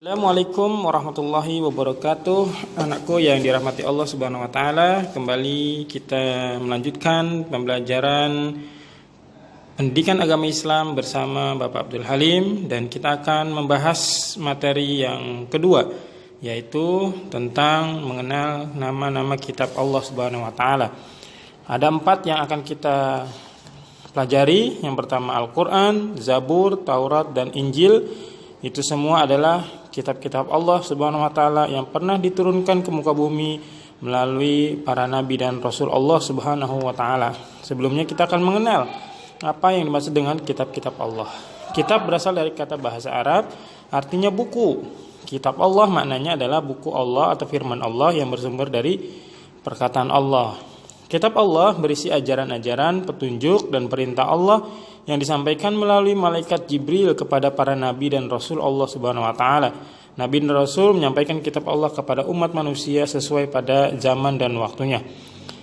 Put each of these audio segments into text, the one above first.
Assalamualaikum warahmatullahi wabarakatuh. Anakku yang dirahmati Allah Subhanahu wa taala, kembali kita melanjutkan pembelajaran pendidikan agama Islam bersama Bapak Abdul Halim, dan kita akan membahas materi yang kedua, yaitu tentang mengenal nama-nama kitab Allah Subhanahu wa taala. Ada 4 yang akan kita pelajari. Yang pertama Al-Qur'an, Zabur, Taurat, dan Injil. Itu semua adalah kitab-kitab Allah Subhanahu wa taala yang pernah diturunkan ke muka bumi melalui para nabi dan rasul Allah Subhanahu wa taala. Sebelumnya kita akan mengenal apa yang dimaksud dengan kitab-kitab Allah. Kitab berasal dari kata bahasa Arab, artinya buku. Kitab Allah maknanya adalah buku Allah atau firman Allah yang bersumber dari perkataan Allah. Kitab Allah berisi ajaran-ajaran, petunjuk, dan perintah Allah yang disampaikan melalui malaikat Jibril kepada para nabi dan rasul Allah Subhanahu wa taala. Nabi dan rasul menyampaikan kitab Allah kepada umat manusia sesuai pada zaman dan waktunya.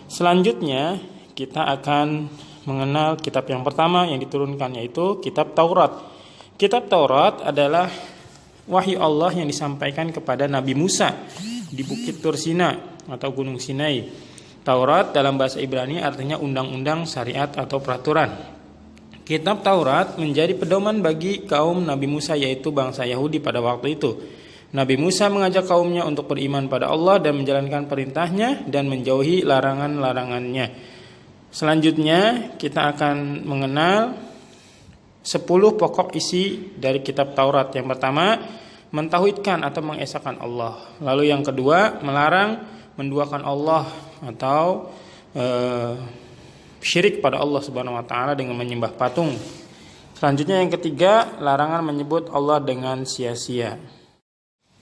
Selanjutnya, kita akan mengenal kitab yang pertama yang diturunkan, yaitu kitab Taurat. Kitab Taurat adalah wahyu Allah yang disampaikan kepada Nabi Musa di Bukit Tur Sina atau Gunung Sinai. Taurat dalam bahasa Ibrani artinya undang-undang, syariat, atau peraturan. Kitab Taurat menjadi pedoman bagi kaum Nabi Musa, yaitu bangsa Yahudi pada waktu itu. Nabi Musa mengajak kaumnya untuk beriman pada Allah dan menjalankan perintahnya dan menjauhi larangan-larangannya. Selanjutnya kita akan mengenal 10 pokok isi dari kitab Taurat. Yang pertama, mentauhidkan atau mengesahkan Allah. Lalu yang kedua, melarang menduakan Allah atau syirik pada Allah Subhanahu wa taala dengan menyembah patung. Selanjutnya yang ketiga, larangan menyebut Allah dengan sia-sia.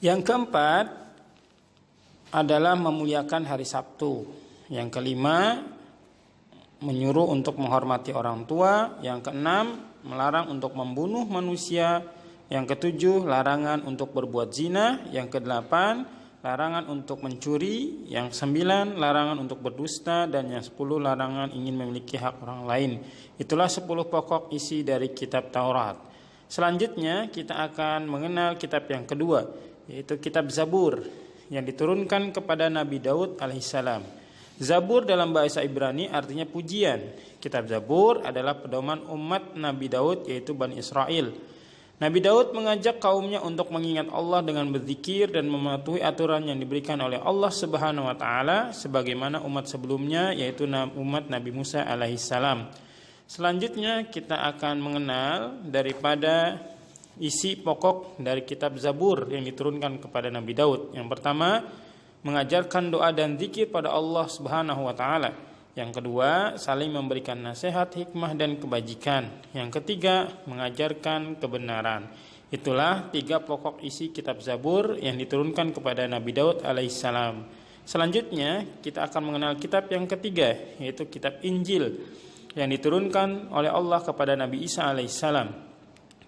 Yang keempat adalah memuliakan hari Sabtu. Yang kelima, menyuruh untuk menghormati orang tua. Yang keenam, melarang untuk membunuh manusia. Yang ketujuh, larangan untuk berbuat zina. Yang kedelapan, larangan untuk mencuri. Yang 9, larangan untuk berdusta. Dan yang 10, larangan ingin memiliki hak orang lain. Itulah 10 pokok isi dari kitab Taurat. Selanjutnya kita akan mengenal kitab yang kedua, yaitu kitab Zabur yang diturunkan kepada Nabi Daud alaihissalam. Zabur dalam bahasa Ibrani artinya pujian. Kitab Zabur adalah pedoman umat Nabi Daud, yaitu Bani Israel. Nabi Daud mengajak kaumnya untuk mengingat Allah dengan berzikir dan mematuhi aturan yang diberikan oleh Allah Subhanahu wa taala sebagaimana umat sebelumnya, yaitu umat Nabi Musa alaihissalam. Selanjutnya kita akan mengenal daripada isi pokok dari kitab Zabur yang diturunkan kepada Nabi Daud. Yang pertama, mengajarkan doa dan zikir pada Allah Subhanahu wa taala. Yang kedua, saling memberikan nasihat, hikmah, dan kebajikan. Yang ketiga, mengajarkan kebenaran. Itulah 3 pokok isi kitab Zabur yang diturunkan kepada Nabi Daud alaihissalam. Selanjutnya, kita akan mengenal kitab yang ketiga, yaitu kitab Injil yang diturunkan oleh Allah kepada Nabi Isa alaihissalam.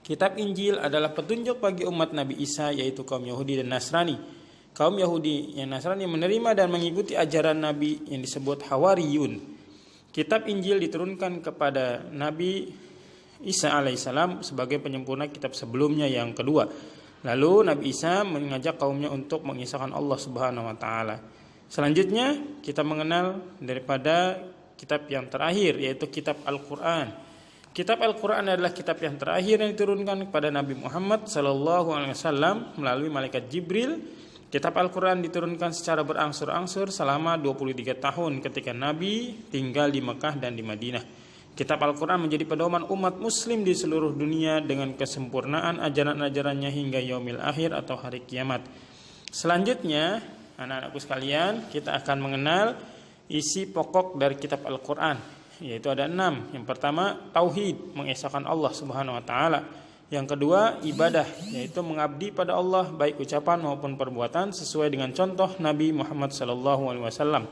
Kitab Injil adalah petunjuk bagi umat Nabi Isa, yaitu kaum Yahudi dan Nasrani. Kaum Yahudi yang Nasrani menerima dan mengikuti ajaran Nabi yang disebut Hawariyun. Kitab Injil diturunkan kepada Nabi Isa alaihissalam sebagai penyempurna kitab sebelumnya yang kedua. Lalu Nabi Isa mengajak kaumnya untuk mengisahkan Allah Subhanahu wa taala. Selanjutnya kita mengenal daripada kitab yang terakhir, yaitu kitab Al-Qur'an. Kitab Al-Qur'an adalah kitab yang terakhir yang diturunkan kepada Nabi Muhammad SAW melalui malaikat Jibril. Kitab Al-Quran diturunkan secara berangsur-angsur selama 23 tahun ketika Nabi tinggal di Mekah dan di Madinah. Kitab Al-Quran menjadi pedoman umat muslim di seluruh dunia dengan kesempurnaan ajaran-ajarannya hingga yaumil akhir atau hari kiamat. Selanjutnya, anak-anakku sekalian, kita akan mengenal isi pokok dari kitab Al-Quran, yaitu ada 6. Yang pertama, tauhid, mengesahkan Allah Subhanahu wa taala. Yang kedua, ibadah, yaitu mengabdi pada Allah baik ucapan maupun perbuatan sesuai dengan contoh Nabi Muhammad SAW.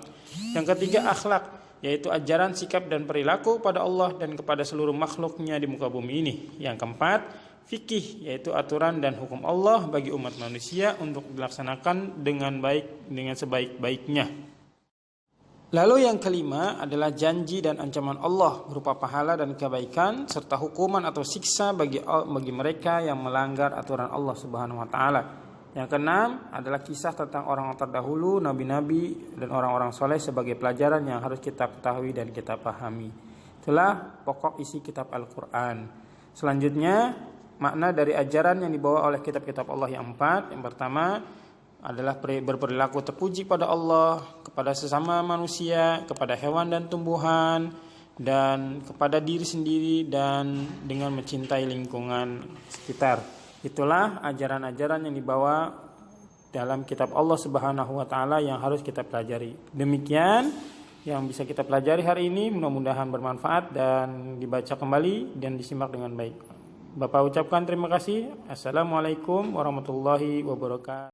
Yang ketiga, akhlak, yaitu ajaran sikap dan perilaku pada Allah dan kepada seluruh makhluknya di muka bumi ini. Yang keempat, fikih, yaitu aturan dan hukum Allah bagi umat manusia untuk dilaksanakan dengan baik, dengan sebaik-baiknya. Lalu yang kelima adalah janji dan ancaman Allah berupa pahala dan kebaikan serta hukuman atau siksa bagi mereka yang melanggar aturan Allah Subhanahu wa taala. Yang keenam adalah kisah tentang orang terdahulu, nabi-nabi dan orang-orang soleh sebagai pelajaran yang harus kita ketahui dan kita pahami. Itulah pokok isi kitab Al-Quran. Selanjutnya, makna dari ajaran yang dibawa oleh kitab-kitab Allah yang 4. Yang pertama adalah berperilaku terpuji pada Allah, kepada sesama manusia, kepada hewan dan tumbuhan, dan kepada diri sendiri, dan dengan mencintai lingkungan sekitar. Itulah ajaran-ajaran yang dibawa dalam kitab Allah Subhanahu wa taala yang harus kita pelajari. Demikian yang bisa kita pelajari hari ini, mudah-mudahan bermanfaat dan dibaca kembali dan disimak dengan baik. Bapak ucapkan terima kasih. Assalamualaikum warahmatullahi wabarakatuh.